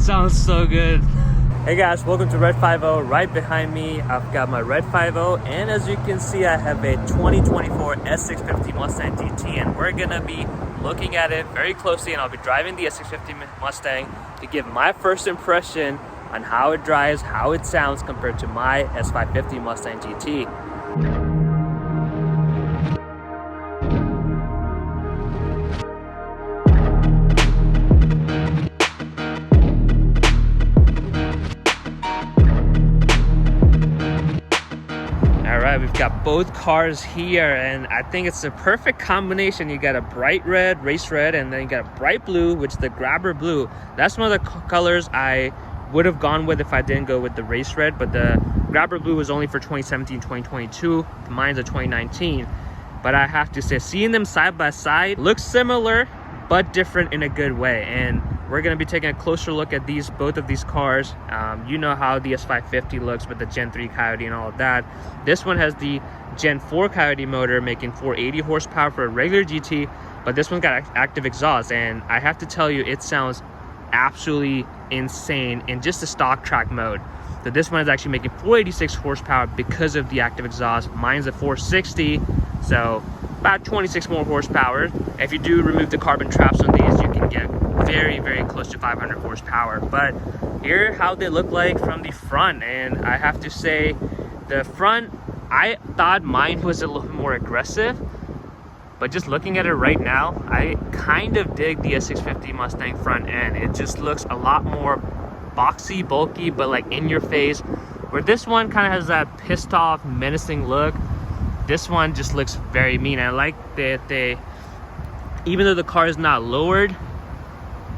sounds so good. Hey guys, welcome to Red 50. Right behind me, I've got my Red 50, and as you can see, I have a 2024 S650 Mustang GT, and we're gonna be looking at it very closely, and I'll be driving the S650 Mustang to give my first impression on how it drives, how it sounds compared to my S550 Mustang GT. We've got both cars here, and I think it's a perfect combination. You got a bright red, race red, and then you got a bright blue, which is the grabber blue. That's one of the colors I would have gone with if I didn't go with the race red, but the grabber blue was only for 2017, 2022. Mine's a 2019. But I have to say, seeing them side by side looks similar, but different in a good way. And we're going to be taking a closer look at both of these cars. You know how the S550 looks with the Gen 3 Coyote and all of that. This one has the Gen 4 Coyote motor, making 480 horsepower for a regular GT, but this one's got active exhaust, and I have to tell you, it sounds absolutely insane in just the stock track mode. So this one is actually making 486 horsepower because of the active exhaust. Mine's a 460, so about 26 more horsepower. If you do remove the carbon traps on these, you can get very close to 500 horsepower. But here how they look like from the front, and I have to say, the front, I thought mine was a little more aggressive, but just looking at it right now, I kind of dig the S650 Mustang front end. It just looks a lot more boxy, bulky, but like in your face, where this one kind of has that pissed off, menacing look. This one just looks very mean. I like that they, even though the car is not lowered,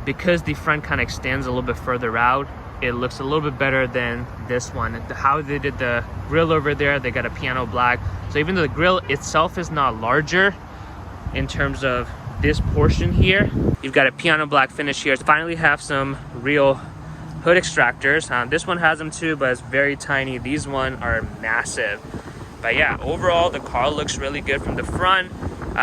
because the front kind of extends a little bit further out, it looks a little bit better than this one. How they did the grille over there, they got a piano black. So even though the grille itself is not larger in terms of this portion here, you've got a piano black finish here. Finally have some real hood extractors. This one has them too, but it's very tiny. These one are massive. But yeah, overall the car looks really good from the front.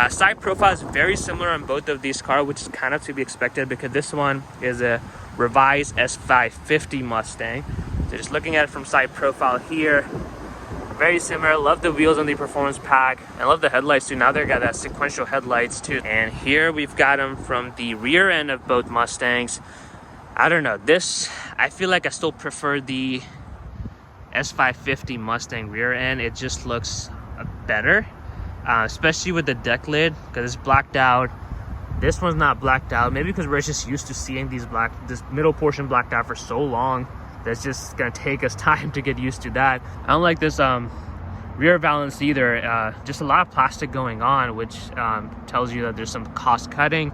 Side profile is very similar on both of these cars, which is kind of to be expected because this one is a revised S550 Mustang. So just looking at it from side profile here, very similar. Love the wheels on the performance pack. I love the headlights too. Now they've got that sequential headlights too. And here we've got them from the rear end of both Mustangs. I don't know, this, I feel like I still prefer the S550 Mustang rear end. It just looks better, especially with the deck lid, because it's blacked out. This one's not blacked out, maybe because we're just used to seeing this middle portion blacked out for so long. That's just gonna take us time to get used to that. I don't like this rear valance either. Just a lot of plastic going on, which tells you that there's some cost cutting.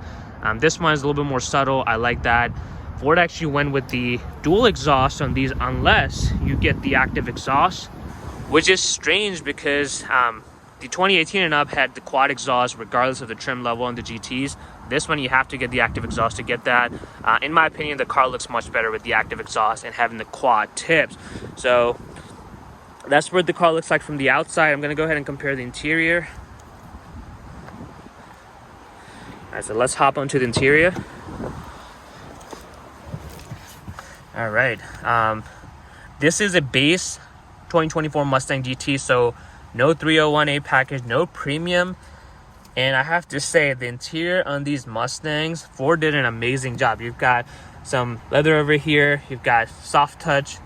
This one is a little bit more subtle. I like that. Ford actually went with the dual exhaust on these unless you get the active exhaust, which is strange because the 2018 and up had the quad exhaust regardless of the trim level on the GTs. This one you have to get the active exhaust to get that. In my opinion, the car looks much better with the active exhaust and having the quad tips. So that's what the car looks like from the outside. I'm gonna go ahead and compare the interior. All right, so let's hop onto the interior. All right, this is a base 2024 Mustang GT, so no 301A package, no premium. And I have to say, the interior on these Mustangs, Ford did an amazing job. You've got some leather over here, you've got soft touch,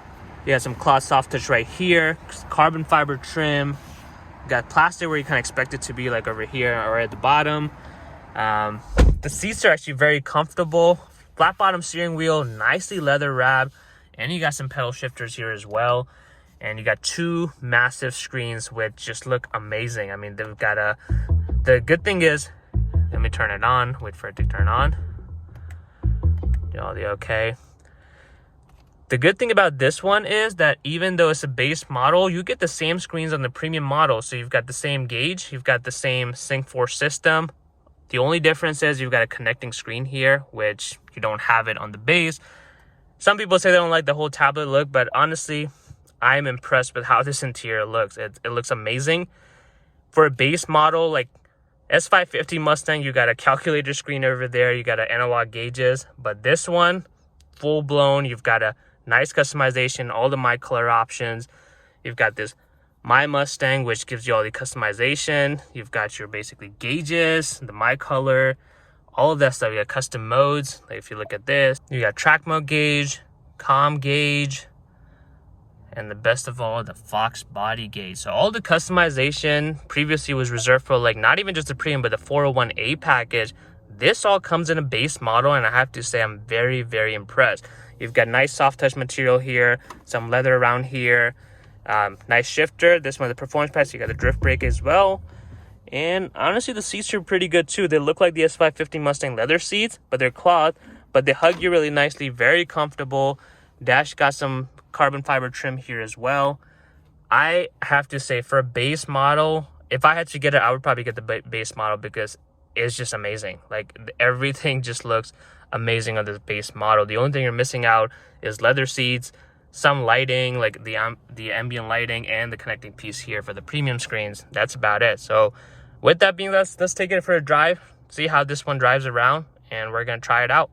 you got some cloth soft touch right here, carbon fiber trim, you got plastic where you kind of expect it to be, like over here or at the bottom. The seats are actually very comfortable. Flat bottom steering wheel, nicely leather wrapped, and you got some pedal shifters here as well. And you got two massive screens which just look amazing. I mean, they've got the good thing is, let me turn it on, wait for it to turn on. Do all the okay. The good thing about this one is that even though it's a base model, you get the same screens on the premium model. So you've got the same gauge, you've got the same Sync 4 system. The only difference is you've got a connecting screen here, which you don't have it on the base. Some people say they don't like the whole tablet look, but honestly, I'm impressed with how this interior looks. It looks amazing. For a base model like S550 Mustang, you got a calculator screen over there, you got an analog gauges, but this one, full blown. You've got a nice customization, all the My Color options. You've got this My Mustang, which gives you all the customization. You've got your basically gauges, the My Color, all of that stuff. You got custom modes. Like if you look at this, you got track mode gauge, comm gauge, and the best of all, the Fox body gauge. So all the customization previously was reserved for like not even just the premium, but the 401A package. This all comes in a base model, and I have to say I'm very, very impressed. You've got nice soft touch material here, some leather around here, nice shifter. This one, the performance pass, you got the drift brake as well. And honestly, the seats are pretty good too. They look like the S550 Mustang leather seats, but they're cloth, but they hug you really nicely, very comfortable. Dash got some carbon fiber trim here as well. I have to say, for a base model, if I had to get it, I would probably get the base model because it's just amazing. Like everything just looks amazing on this base model. The only thing you're missing out is leather seats, some lighting, like the ambient lighting, and the connecting piece here for the premium screens. That's about it. So with that being, let's take it for a drive, see how this one drives around, and we're gonna try it out.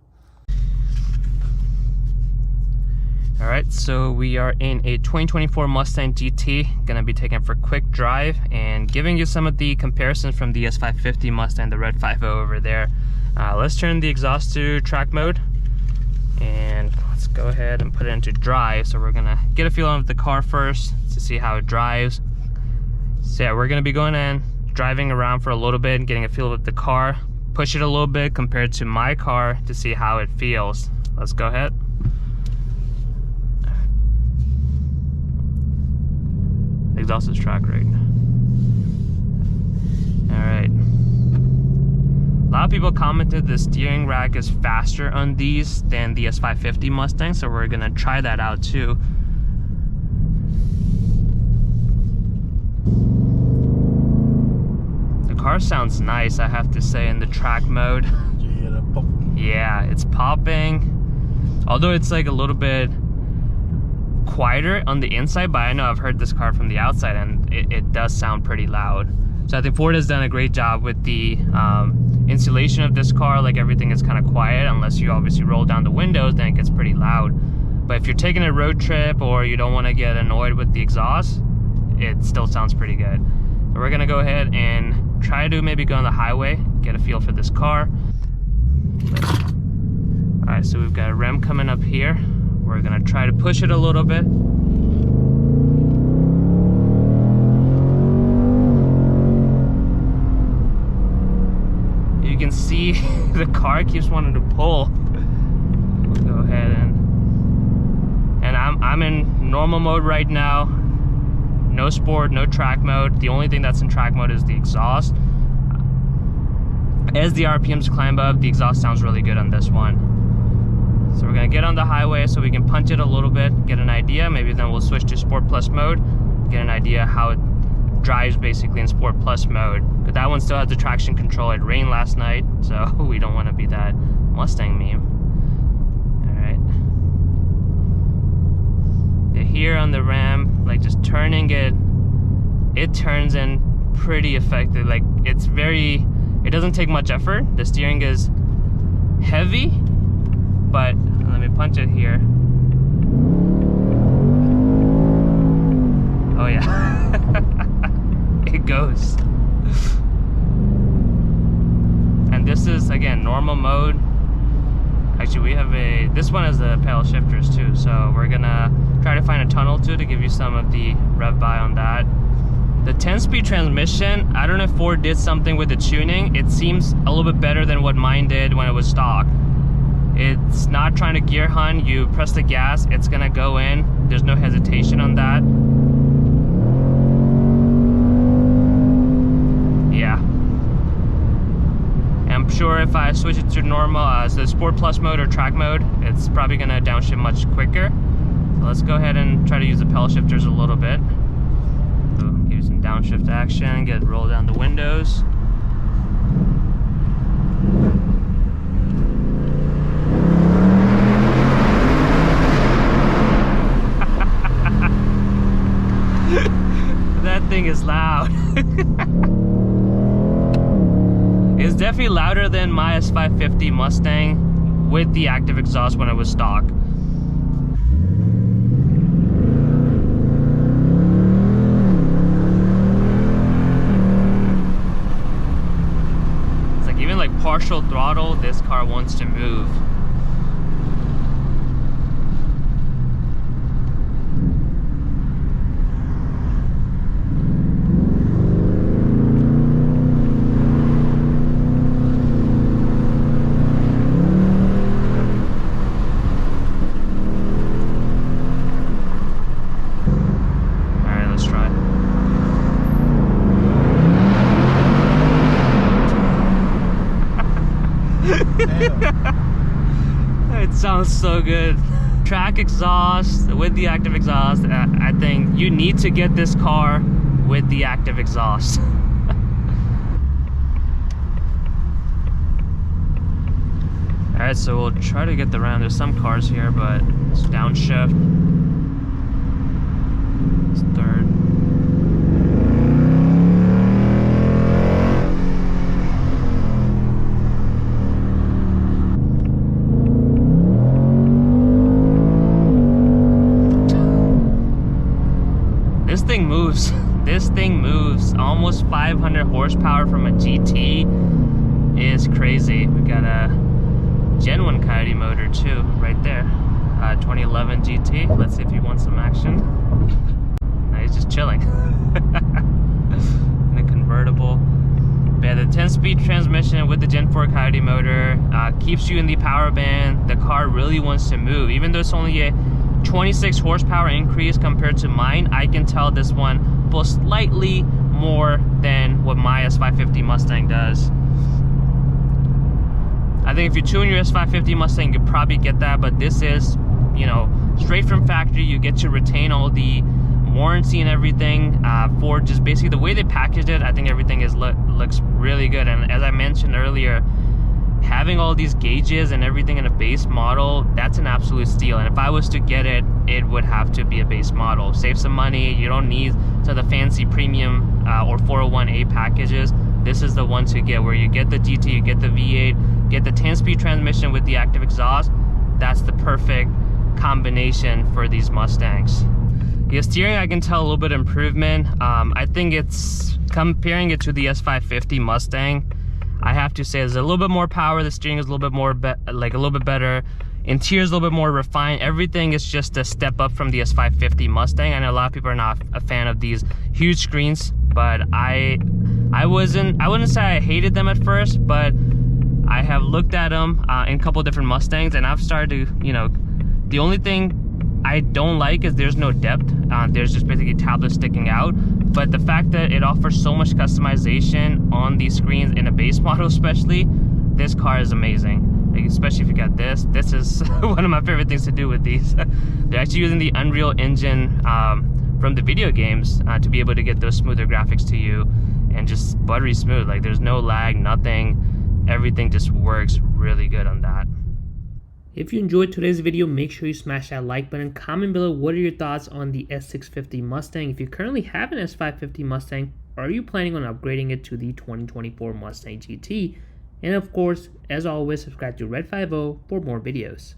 All right, so we are in a 2024 Mustang GT. Gonna be taking it for a quick drive and giving you some of the comparisons from the S550 Mustang, the Red 5.0 over there. Let's turn the exhaust to track mode, and let's go ahead and put it into drive. So we're gonna get a feel of the car first to see how it drives. So yeah, we're gonna be going in, driving around for a little bit and getting a feel of the car. Push it a little bit compared to my car to see how it feels. Let's go ahead. Exhaust is track right. All right. A lot of people commented the steering rack is faster on these than the S550 Mustang, so we're gonna try that out too. The car sounds nice, I have to say, in the track mode. Yeah, it's popping. Although it's like a little bit quieter on the inside, but I know I've heard this car from the outside and it does sound pretty loud. So I think Ford has done a great job with the insulation of this car. Like everything is kind of quiet, unless you obviously roll down the windows, then it gets pretty loud. But if you're taking a road trip or you don't want to get annoyed with the exhaust, it still sounds pretty good. So we're gonna go ahead and try to maybe go on the highway, get a feel for this car. All right, so we've got a rim coming up here. We're gonna try to push it a little bit. You can see the car keeps wanting to pull. We'll go ahead and I'm in normal mode right now. No sport, no track mode. The only thing that's in track mode is the exhaust. As the RPMs climb up, the exhaust sounds really good on this one. So we're gonna get on the highway so we can punch it a little bit, get an idea. Maybe then we'll switch to Sport Plus mode, get an idea how it drives basically in Sport Plus mode. But that one still has the traction control. It rained last night, so we don't want to be that Mustang meme. All right. Yeah, here on the Ram, like just turning it, it turns in pretty effective. Like it's very, it doesn't take much effort. The steering is heavy, but let me punch it here. Oh yeah, it goes. And this is again normal mode. Actually, we have this one has the pedal shifters too, so we're gonna try to find a tunnel too to give you some of the rev by on that. The 10-speed transmission, I don't know if Ford did something with the tuning. It seems a little bit better than what mine did when it was stock. It's not trying to gear hunt. You press the gas, it's gonna go in. There's no hesitation on that. Yeah. And I'm sure if I switch it to normal, so Sport Plus mode or track mode, it's probably gonna downshift much quicker. So let's go ahead and try to use the pedal shifters a little bit. So give you some downshift action, get it roll down the windows. That thing is loud. It's definitely louder than my S550 Mustang. with the active exhaust when it was stock. It's like even like partial throttle, this car wants to move. It sounds so good. Track exhaust with the active exhaust. I think you need to get this car with the active exhaust. Alright, so we'll try to get the round. There's some cars here, but it's downshift. It's third. This thing moves. This thing moves. Almost 500 horsepower from a GT is crazy. We got a Gen 1 Coyote motor too, right there. 2011 GT. Let's see if he wants some action. No, he's just chilling. In a convertible. But yeah, the 10-speed transmission with the Gen 4 Coyote motor keeps you in the power band. The car really wants to move. Even though it's only a 26 horsepower increase compared to mine, I can tell this one pulls slightly more than what my S550 Mustang does. I think if you tune your S550 Mustang, you probably get that, but this is, you know, straight from factory. You get to retain all the warranty and everything for just basically the way they packaged it. I think everything looks really good, and as I mentioned earlier, having all these gauges and everything in a base model, that's an absolute steal. And if I was to get it, it would have to be a base model. Save some money. You don't need some of the fancy premium or 401A packages. This is the one to get, where you get the GT, you get the V8, get the 10-speed transmission with the active exhaust. That's the perfect combination for these Mustangs. The steering, I can tell a little bit of improvement. I think it's, comparing it to the S550 Mustang, I have to say there's a little bit more power. The steering is a little bit more, a little bit better. Interior is a little bit more refined. Everything is just a step up from the S550 Mustang. I know a lot of people are not a fan of these huge screens, but I wouldn't say I hated them at first, but I have looked at them in a couple different Mustangs, and I've started to, you know, the only thing I don't like is there's no depth. There's just basically tablets sticking out. But the fact that it offers so much customization on these screens in a base model especially, this car is amazing. Like, especially if you got this. This is one of my favorite things to do with these. They're actually using the Unreal Engine from the video games to be able to get those smoother graphics to you, and just buttery smooth. Like, there's no lag, nothing. Everything just works really good on that. If you enjoyed today's video, make sure you smash that like button. Comment below what are your thoughts on the S650 Mustang. If you currently have an S550 Mustang, are you planning on upgrading it to the 2024 Mustang GT? And of course, as always, subscribe to Red 50 for more videos.